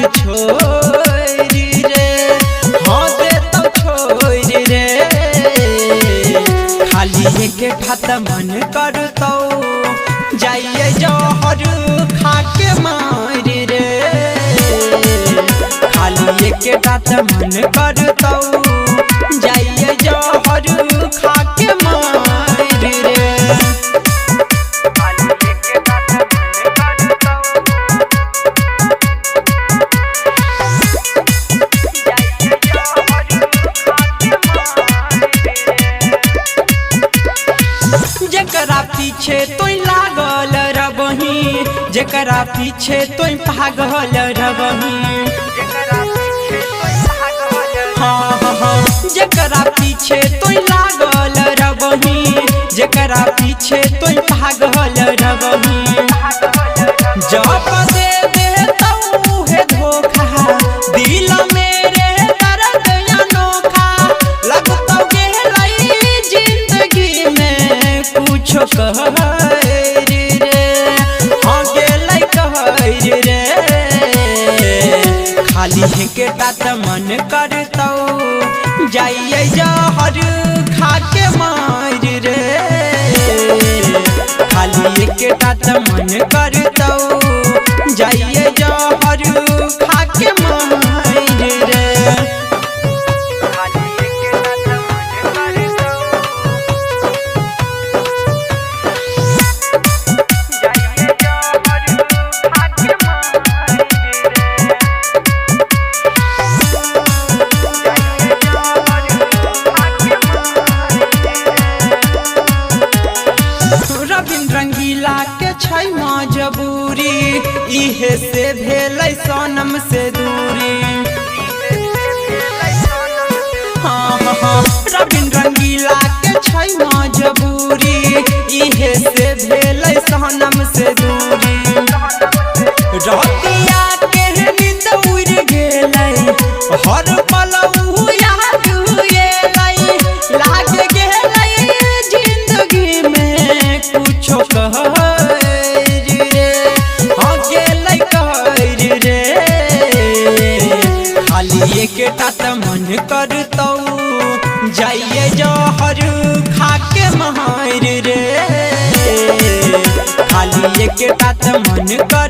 छोरी रे, हाँ दे तो छोरी रे। खाली एक ठात मन करतौ जाइए जहर खाके मारी रे। खाली एक ठात मन करतौ जाइए जहर खाके मारी रे। जेकरा पीछे तोय लागल रबही, जेकरा पीछे तोय पागल रबही, हाँ हाँ जेकरा पीछे तोय लागल रबही, जेकरा पीछे तोय पागल रबही। जब दे देतौ हे धोखा दिल मेरे दर्द अनोखा, लगतौ गेलै जिंदगी में कुछो कहैर रे, हाँ गेलै कहैर रे। खाली के तात मन करतौ जाइए जहर खाके मार रे। खाली के तात मन करतौ जाइए जहर खाके मार रे। रविंद्र रंगीला के छै मजबूरी, इहे से भेलै सनम से दूरी। हाँ हाँ रविंद्र रंगीला के छै मजबूरी, इहे से भेलै सनम से दूरी। रतिया के नींद उड़ गेलै, हर पल उ याद एलै, लाग गेलै जिंदगी में कुछो कहैर रे, हाँ गेलै कहैर रे। खाली एक ठात मन करतौ जाइए जहर खाके मार रे। खाली एक ठात मन कर